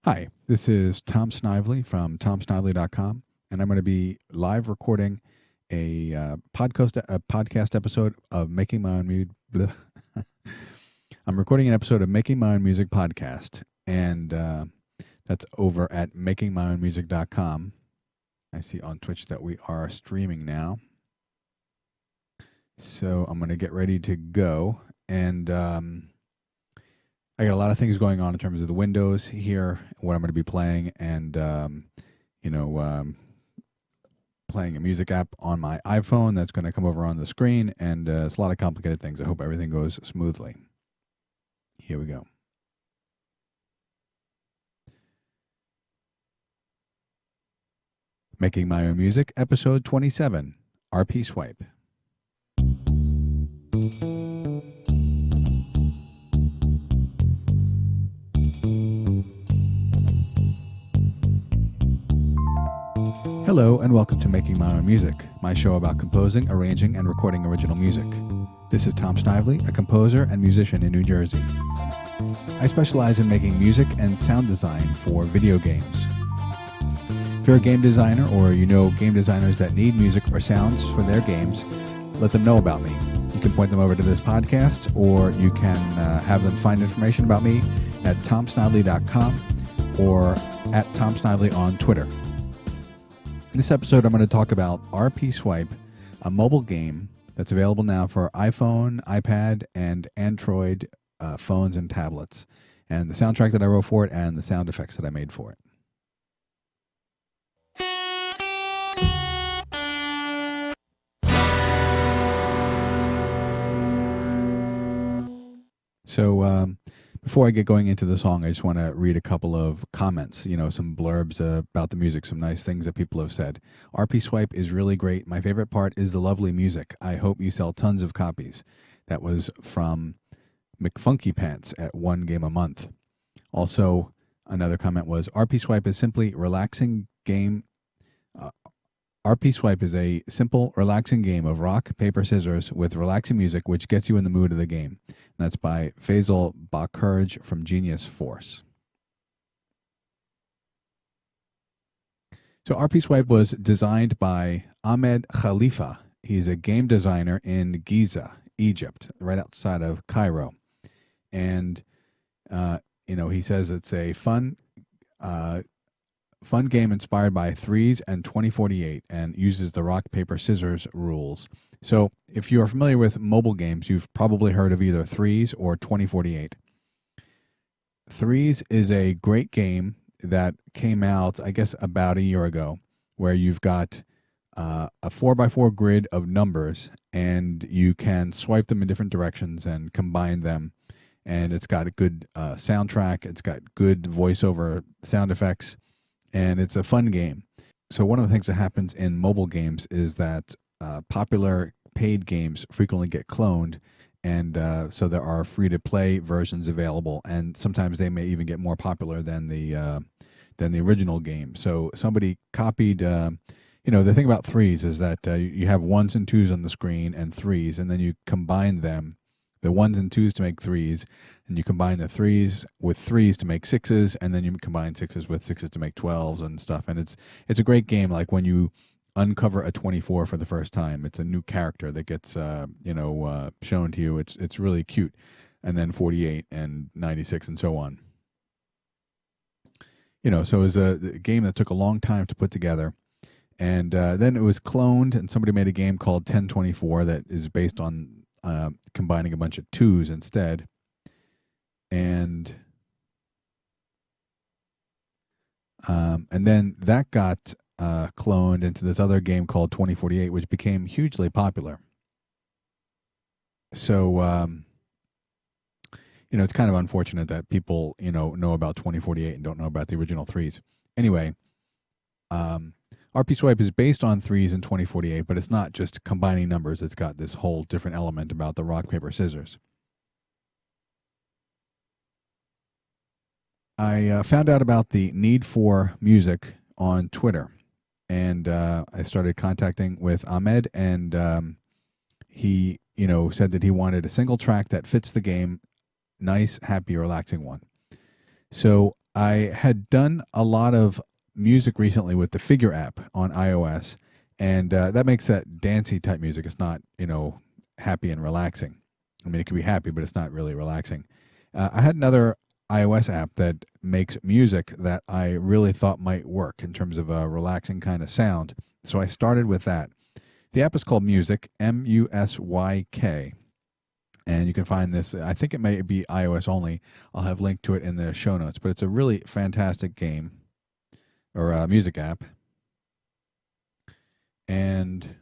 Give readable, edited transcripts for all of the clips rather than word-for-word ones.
Hi, this is Tom Snively from tomsnively.com, and I'm going to be live recording a podcast episode of Making My Own Music. I'm recording an episode of Making My Own Music podcast, and that's over at makingmyownmusic.com. I see on Twitch that we are streaming now, so I'm going to get ready to go, and I got a lot of things going on in terms of the windows here, what I'm going to be playing, and playing a music app on my iPhone that's going to come over on the screen, and it's a lot of complicated things. I hope everything goes smoothly. Here we go. Making My Own Music, episode 27, RPSwipe. Hello and welcome to Making My Own Music, my show about composing, arranging, and recording original music. This is Tom Snively, a composer and musician in New Jersey. I specialize in making music and sound design for video games. If you're a game designer or you know game designers that need music or sounds for their games, let them know about me. You can point them over to this podcast, or you can have them find information about me at tomsnively.com or at tomsnively on Twitter. In this episode, I'm going to talk about RPSwipe, a mobile game that's available now for iPhone, iPad, and Android phones and tablets, and the soundtrack that I wrote for it and the sound effects that I made for it. So before I get going into the song, I just want to read a couple of comments, some blurbs about the music, some nice things that people have said. RPSwipe is really great. My favorite part is the lovely music. I hope you sell tons of copies. That was from McFunky Pants at One Game a Month. Also, another comment was, RPSwipe is simply relaxing game. RPSwipe is a simple, relaxing game of rock, paper, scissors with relaxing music which gets you in the mood of the game. And that's by Faisal Bakurj from Genius Force. So RPSwipe was designed by Ahmed Khalifa. He's a game designer in Giza, Egypt, right outside of Cairo. And, he says it's a fun game inspired by Threes and 2048 and uses the rock, paper, scissors rules. So if you're familiar with mobile games, you've probably heard of either Threes or 2048. Threes is a great game that came out, I guess, about a year ago, where you've got a 4x4 grid of numbers, and you can swipe them in different directions and combine them. And it's got a good soundtrack. It's got good voiceover sound effects. And it's a fun game. So one of the things that happens in mobile games is that popular paid games frequently get cloned, and so there are free-to-play versions available, and sometimes they may even get more popular than the original game. So somebody copied. The thing about Threes is that you have ones and twos on the screen and threes, and then you combine them, the ones and twos to make threes, and you combine the threes with threes to make sixes, and then you combine sixes with sixes to make 12s and stuff. And it's a great game. Like when you uncover a 24 for the first time, it's a new character that gets shown to you. It's really cute. And then 48 and 96 and so on. So it was a game that took a long time to put together. And then it was cloned, and somebody made a game called 1024 that is based on combining a bunch of twos instead. And then that got cloned into this other game called 2048, which became hugely popular. So, it's kind of unfortunate that people, know about 2048 and don't know about the original Threes. Anyway, RPSwipe is based on Threes and 2048, but it's not just combining numbers. It's got this whole different element about the rock, paper, scissors. I found out about the need for music on Twitter, and I started contacting with Ahmed, and he, said that he wanted a single track that fits the game, nice, happy, relaxing one. So I had done a lot of music recently with the Figure app on iOS, and that makes that dancey type music. It's not, happy and relaxing. I mean, it can be happy, but it's not really relaxing. I had another iOS app that makes music that I really thought might work in terms of a relaxing kind of sound. So I started with that. The app is called Music, Musyk, and you can find this. I think it may be iOS only. I'll have linked to it in the show notes, but it's a really fantastic game or music app. And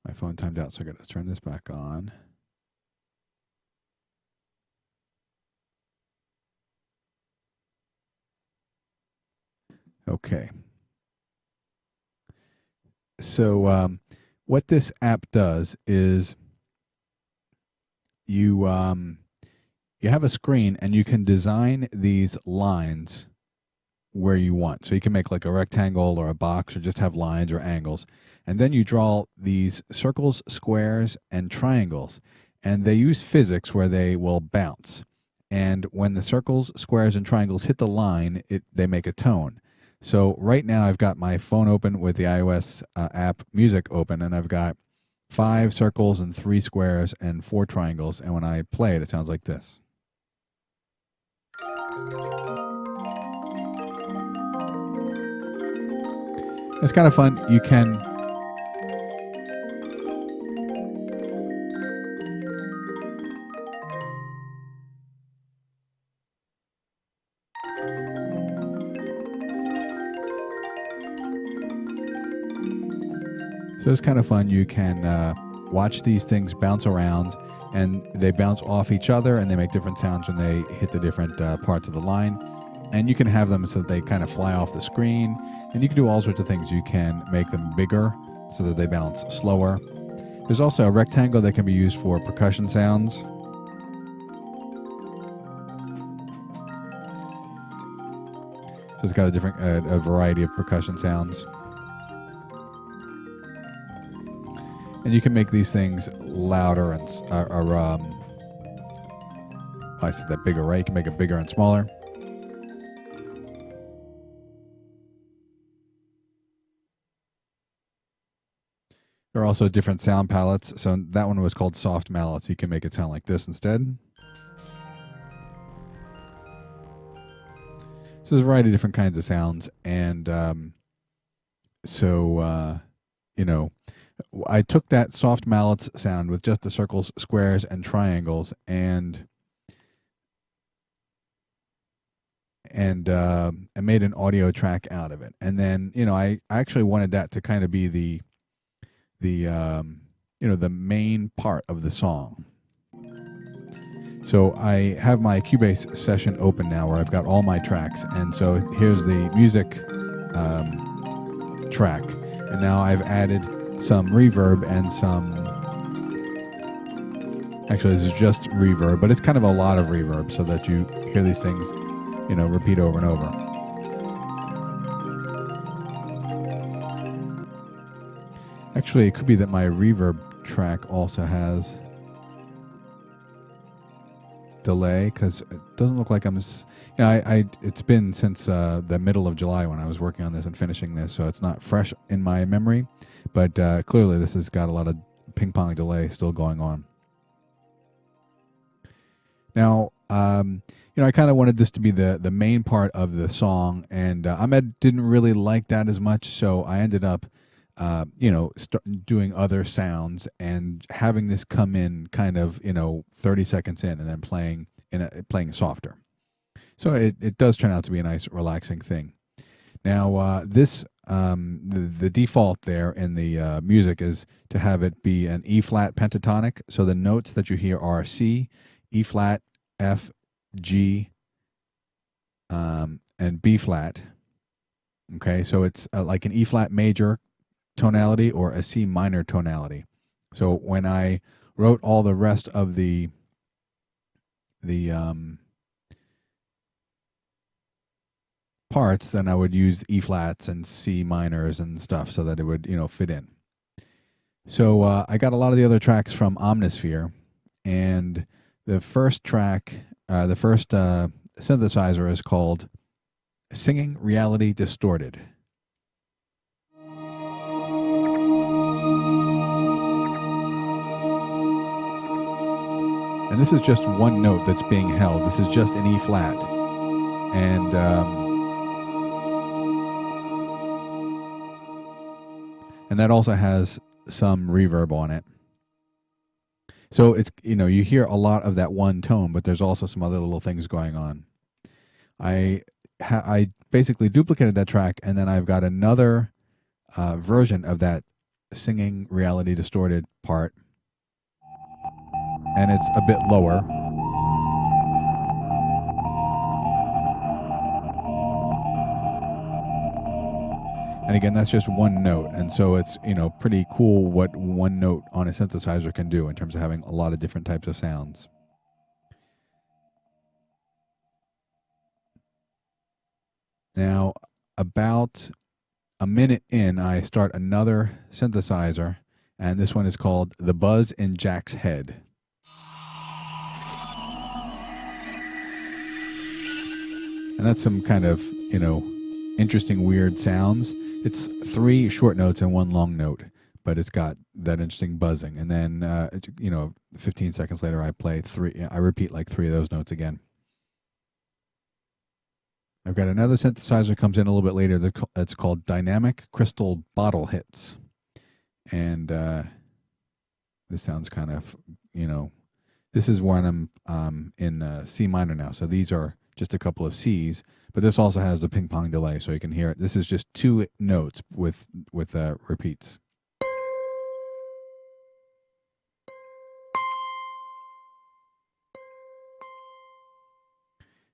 my phone timed out, so I got to turn this back on. Okay. So what this app does is you have a screen and you can design these lines where you want. So you can make like a rectangle or a box or just have lines or angles. And then you draw these circles, squares, and triangles. And they use physics where they will bounce. And when the circles, squares, and triangles hit the line, they make a tone. So right now I've got my phone open with the iOS app Music open, and I've got 5 circles and 3 squares and 4 triangles. And when I play it, it sounds like this. It's kind of fun. You can So it's kind of fun. You can watch these things bounce around, and they bounce off each other, and they make different sounds when they hit the different parts of the line. And you can have them so that they kind of fly off the screen, and you can do all sorts of things. You can make them bigger so that they bounce slower. There's also a rectangle that can be used for percussion sounds. So it's got a variety of percussion sounds. And you can make these things louder and I said that bigger, right? You can make it bigger and smaller. There are also different sound palettes. So that one was called Soft Mallet. So you can make it sound like this instead. So there's a variety of different kinds of sounds. And I took that Soft Mallets sound with just the circles, squares, and triangles, and I made an audio track out of it. And then, I actually wanted that to kind of be the main part of the song. So I have my Cubase session open now where I've got all my tracks. And so here's the music track. And now I've added some reverb and actually this is just reverb, but it's kind of a lot of reverb so that you hear these things, repeat over and over. Actually, it could be that my reverb track also has delay because it doesn't look like I'm. It's been since the middle of July when I was working on this and finishing this, so it's not fresh in my memory. But clearly, this has got a lot of ping pong delay still going on. Now, I kind of wanted this to be the main part of the song, and Ahmed didn't really like that as much, so I ended up, doing other sounds and having this come in kind of, 30 seconds in, and then playing softer. So it does turn out to be a nice, relaxing thing. Now, this the default there in the music is to have it be an E flat pentatonic. So the notes that you hear are C, E flat, F, G, and B flat. Okay, so it's like an E flat major tonality or a C minor tonality. So when I wrote all the rest of the parts, then I would use E flats and C minors and stuff so that it would, fit in. So I got a lot of the other tracks from Omnisphere, and the first track, the first synthesizer is called Singing Reality Distorted. And this is just one note that's being held. This is just an E flat. And that also has some reverb on it. So it's, you hear a lot of that one tone, but there's also some other little things going on. I basically duplicated that track, and then I've got another version of that singing reality distorted part, and it's a bit lower. And again, that's just one note, and so it's pretty cool what one note on a synthesizer can do in terms of having a lot of different types of sounds. Now, about a minute in, I start another synthesizer, and this one is called The Buzz in Jack's Head. And that's some kind of, interesting, weird sounds. It's 3 short notes and 1 long note, but it's got that interesting buzzing. And then, 15 seconds later, I repeat like 3 of those notes again. I've got another synthesizer comes in a little bit later that's called Dynamic Crystal Bottle Hits. And this sounds kind of, this is when I'm in C minor now. So these are just a couple of C's, but this also has a ping pong delay, so you can hear it. This is just 2 notes with repeats.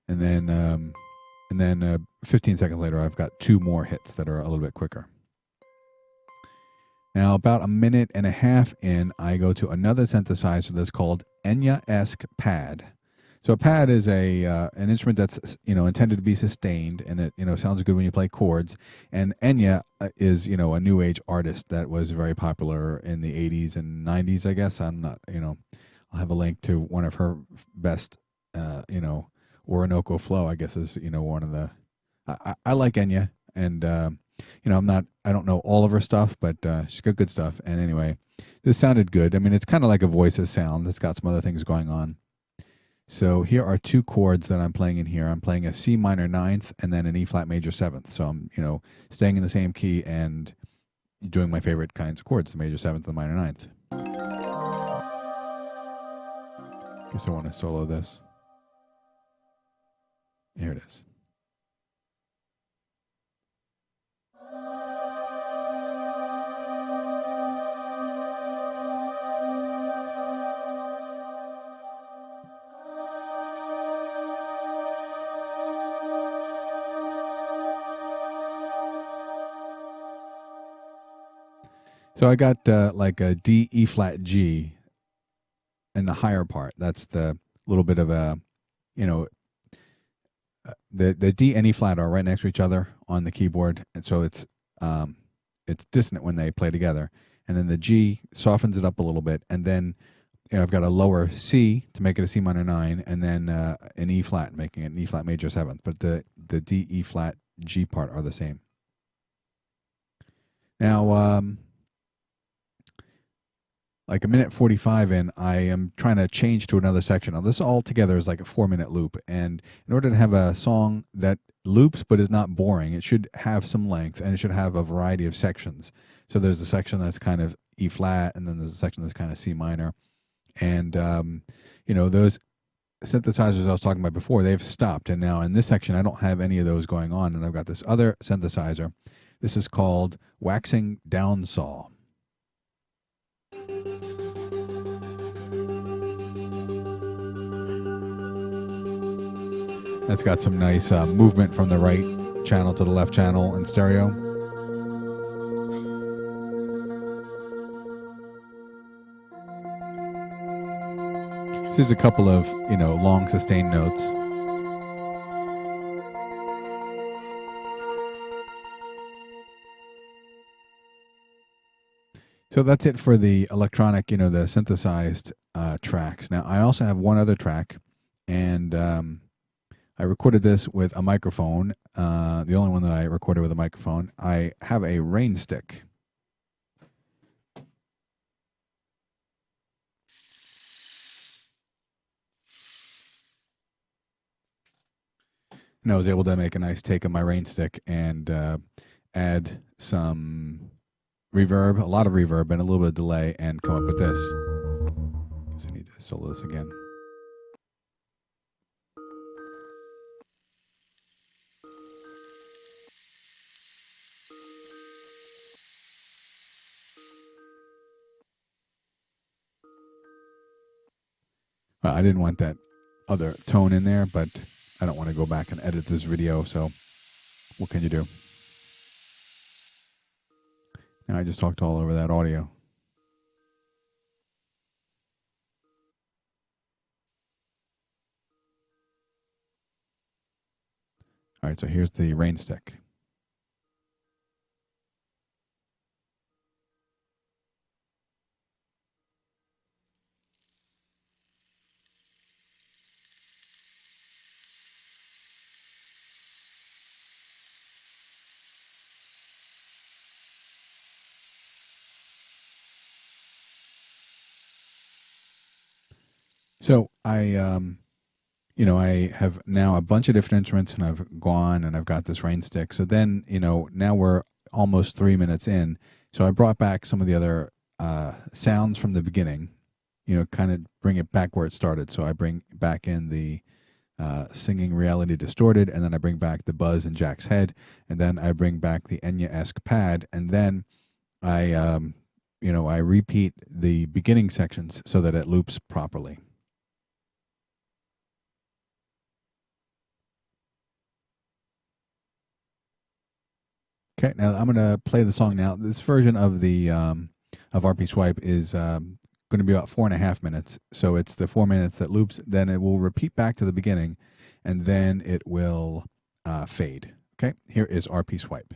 And then 15 seconds later, I've got 2 more hits that are a little bit quicker. Now, about a minute and a half in, I go to another synthesizer that's called Enya-esque Pad. So a pad is an instrument that's intended to be sustained, and it sounds good when you play chords. And Enya is a new age artist that was very popular in the 80s and 90s. I guess I'm not I'll have a link to one of her best Orinoco Flow. I guess is one of the I like Enya, and I don't know all of her stuff, but she's got good stuff. And anyway, this sounded good. I mean, it's kind of like a Voices sound. It's got some other things going on. So here are 2 chords that I'm playing in here. I'm playing a C minor 9th and then an E flat major 7th. So I'm, staying in the same key and doing my favorite kinds of chords, the major 7th and the minor 9th. Guess I want to solo this. Here it is. So I got like a D, E flat, G in the higher part. That's the little bit of a, the D and E flat are right next to each other on the keyboard, and so it's dissonant when they play together. And then the G softens it up a little bit, and then I've got a lower C to make it a C minor 9, and then an E flat, making it an E flat major 7th. But the D, E flat, G part are the same. Now, like a minute 45 in, I am trying to change to another section. Now, this all together is like a 4-minute loop. And in order to have a song that loops but is not boring, it should have some length, and it should have a variety of sections. So there's a section that's kind of E flat, and then there's a section that's kind of C minor. And, those synthesizers I was talking about before, they've stopped. And now in this section, I don't have any of those going on. And I've got this other synthesizer. This is called Waxing Downsaw. That's got some nice movement from the right channel to the left channel in stereo. This is a couple of, long sustained notes. So that's it for the electronic, the synthesized tracks. Now, I also have one other track, and I recorded this with a microphone. The only one that I recorded with a microphone. I have a rain stick. And I was able to make a nice take of my rain stick and add some reverb, a lot of reverb, and a little bit of delay, and come up with this. Because I need to solo this again. Well, I didn't want that other tone in there, but I don't want to go back and edit this video, so what can you do? Now I just talked all over that audio. All right, so here's the rain stick. So I have now a bunch of different instruments, and I've gone and I've got this rain stick. So then, now we're almost 3 minutes in. So I brought back some of the other sounds from the beginning, kind of bring it back where it started. So I bring back in the singing reality distorted, and then I bring back the buzz in Jack's head, and then I bring back the Enya-esque pad, and then I repeat the beginning sections so that it loops properly. Okay, now I'm going to play the song now. This version of the of RPSwipe is going to be about 4.5 minutes. So it's the 4 minutes that loops, then it will repeat back to the beginning, and then it will fade. Okay, here is RPSwipe.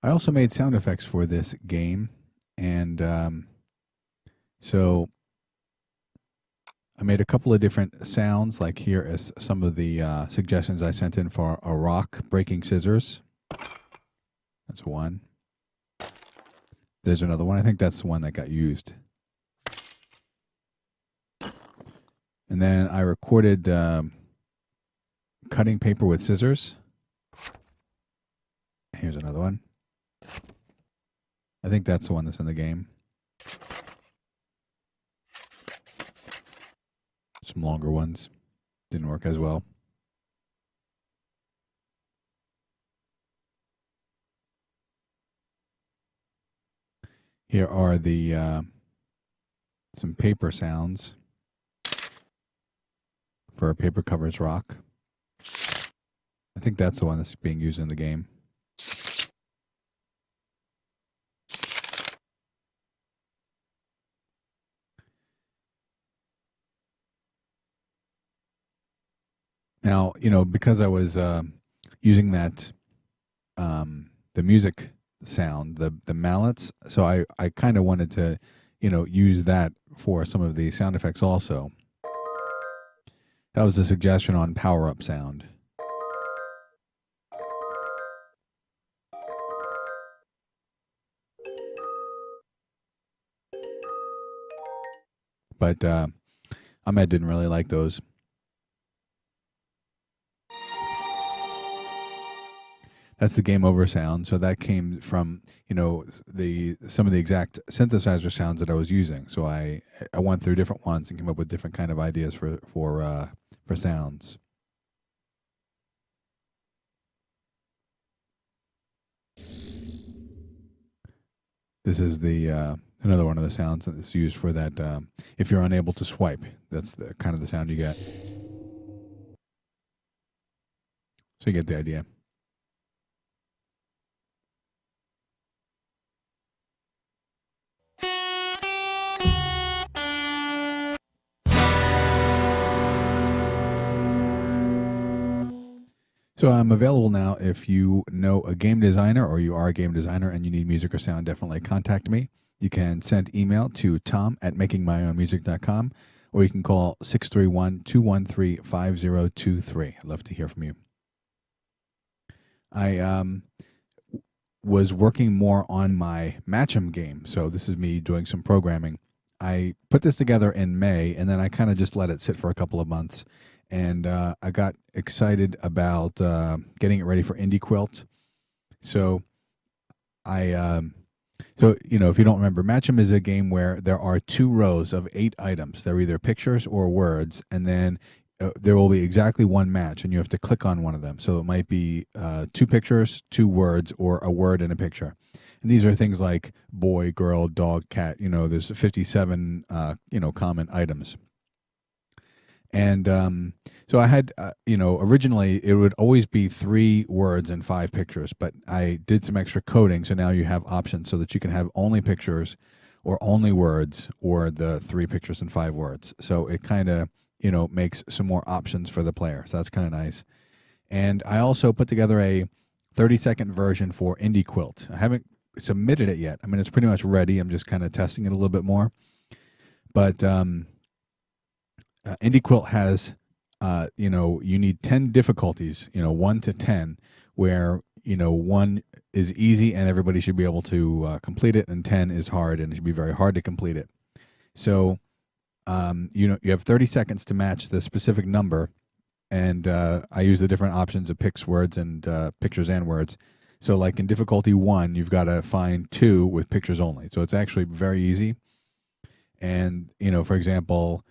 I also made sound effects for this game, and so I made a couple of different sounds. Like here is some of the suggestions I sent in for a rock breaking scissors. That's one. There's another one. I think that's the one that got used. And then I recorded cutting paper with scissors. Here's another one. I think that's the one that's in the game. Some longer ones. Didn't work as well. Here are the some paper sounds for a paper covers rock. I think that's the one that's being used in the game. Now, because I was using that the music sound, the mallets, so I kind of wanted to, use that for some of the sound effects also. That was the suggestion on Power Up Sound. But Ahmed didn't really like those. That's the game over sound. So that came from, some of the exact synthesizer sounds that I was using. So I went through different ones and came up with different kind of ideas for sounds. This is the another one of the sounds that's used for that. If you're unable to swipe, that's the kind of the sound you get. So you get the idea. So I'm available now. If you know a game designer or you are a game designer and you need music or sound, definitely contact me. You can send email to tom@makingmyownmusic.com, or you can call 631-213-5023. I'd love to hear from you. I was working more on my Match'em game, so this is me doing some programming. I put this together in May, and then I kind of just let it sit for a couple of months. And I got excited about getting it ready for Indie Quilt. So if you don't remember, Match'em is a game where there are 2 rows of 8 items. They're either pictures or words, and then there will be exactly one match, and you have to click on one of them. So it might be 2 pictures, 2 words, or a word and a picture. And these are things like boy, girl, dog, cat. There's 57 common items. And so I had, originally it would always be 3 words and 5 pictures, but I did some extra coding, so now you have options so that you can have only pictures or only words or the 3 pictures and 5 words. So it kind of, makes some more options for the player. So that's kind of nice. And I also put together a 30-second version for Indie Quilt. I haven't submitted it yet. I mean, it's pretty much ready. I'm just kind of testing it a little bit more. But Indie Quilt has, you need 10 difficulties, 1 to 10, where, 1 is easy and everybody should be able to complete it, and 10 is hard and it should be very hard to complete it. So, you have 30 seconds to match the specific number, and I use the different options of pics, words, and pictures and words. So like in difficulty 1, you've got to find 2 with pictures only. So it's actually very easy. And, for example,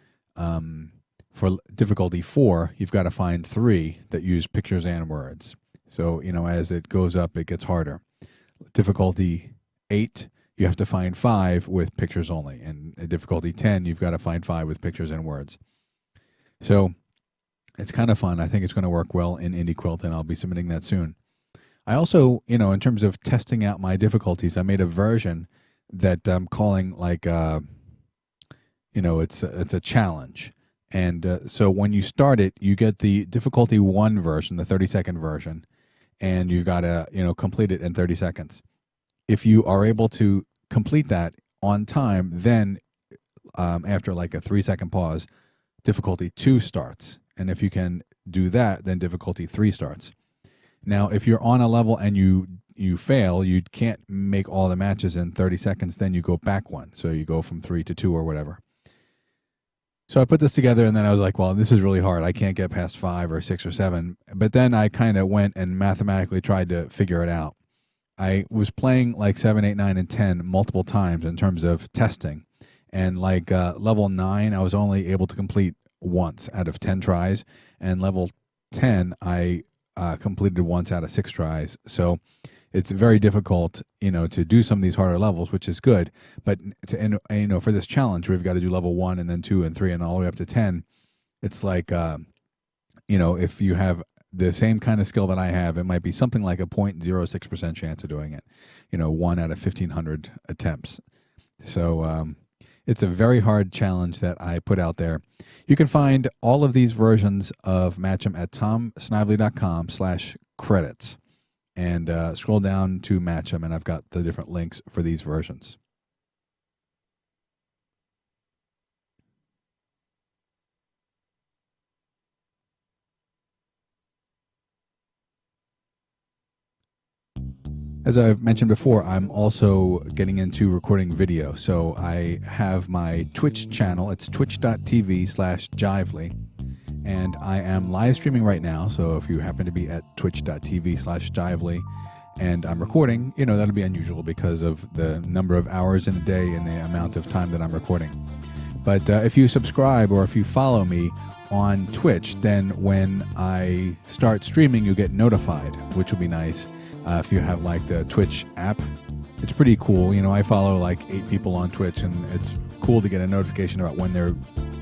for difficulty 4, you've got to find 3 that use pictures and words. So, as it goes up, it gets harder. Difficulty 8, you have to find 5 with pictures only. And at difficulty 10, you've got to find 5 with pictures and words. So it's kind of fun. I think it's going to work well in Indie Quilt, and I'll be submitting that soon. I also, in terms of testing out my difficulties, I made a version that I'm calling like, it's a challenge. And so when you start it, you get the difficulty 1 version, the 30-second version, and you've got to, complete it in 30 seconds. if you are able to complete that on time, then after like a 3-second pause, difficulty 2 starts. And if you can do that, then difficulty 3 starts. Now, if you're on a level and you fail, you can't make all the matches in 30 seconds, then you go back one. So you go from 3 to 2 or whatever. So I put this together, and then I was like, well, this is really hard. I can't get past 5 or 6 or 7. But then I kind of went and mathematically tried to figure it out. I was playing like 7, 8, 9, and 10 multiple times in terms of testing. And like level 9, I was only able to complete once out of 10 tries. And level 10, I completed once out of 6 tries. So it's very difficult, to do some of these harder levels, which is good. But for this challenge, we've got to do level 1 and then 2 and 3 and all the way up to 10. It's like, if you have the same kind of skill that I have, it might be something like a 0.06% chance of doing it. 1 out of 1,500 attempts. So it's a very hard challenge that I put out there. You can find all of these versions of Matchem at tomsnively.com/credits. And scroll down to Matchem, and I've got the different links for these versions. As I've mentioned before, I'm also getting into recording video. So I have my Twitch channel. It's twitch.tv/Jively. And I am live streaming right now. So if you happen to be at twitch.tv/Jively and I'm recording, that'll be unusual because of the number of hours in a day and the amount of time that I'm recording. But if you subscribe or if you follow me on Twitch, then when I start streaming, you get notified, which will be nice. If you have like the Twitch app, it's pretty cool. I follow like 8 people on Twitch, and it's cool to get a notification about when they're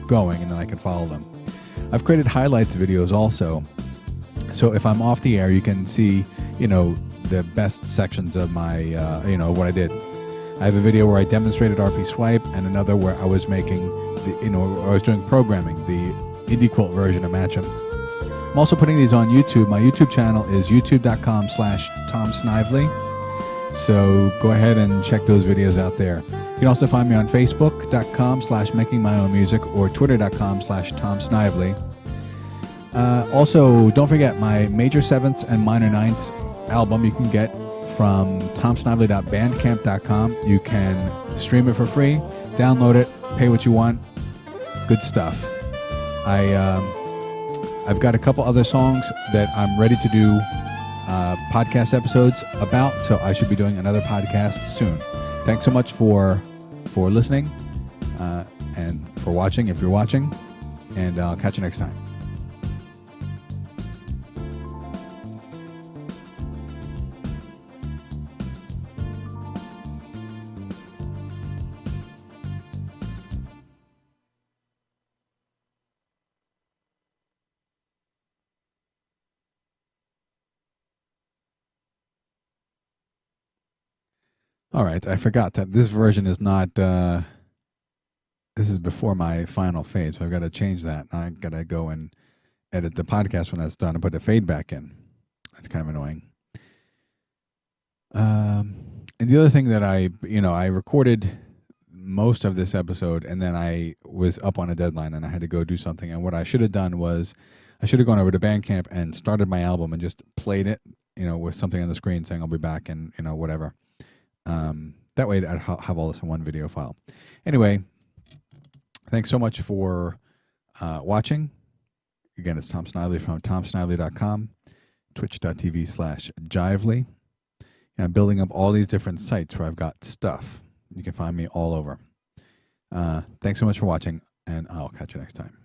going, and then I can follow them. I've created highlights videos also. So if I'm off the air, you can see, the best sections of my, what I did. I have a video where I demonstrated RPSwipe, and another where I was making, I was doing programming, the indie quilt version of Matchem. I'm also putting these on YouTube. My YouTube channel is youtube.com/TomSnively. So go ahead and check those videos out there. You can also find me on Facebook.com/makingmyownmusic or Twitter.com/TomSnively. Also, don't forget my major 7ths and minor 9ths album you can get from tomsnively.bandcamp.com. You can stream it for free, download it, pay what you want. Good stuff. I've got a couple other songs that I'm ready to do podcast episodes about, so I should be doing another podcast soon. Thanks so much for listening and for watching if you're watching, and I'll catch you next time. All right, I forgot that this version is not, this is before my final fade, so I've got to change that. I got to go and edit the podcast when that's done and put the fade back in. That's kind of annoying. And the other thing that I recorded most of this episode, and then I was up on a deadline and I had to go do something. And what I should have done was I should have gone over to Bandcamp and started my album and just played it, with something on the screen saying I'll be back and, whatever. That way I'd have all this in one video file. Anyway, thanks so much for watching. Again, it's Tom Snively from tomsnively.com, twitch.tv/Jively. And I'm building up all these different sites where I've got stuff. You can find me all over. Thanks so much for watching, and I'll catch you next time.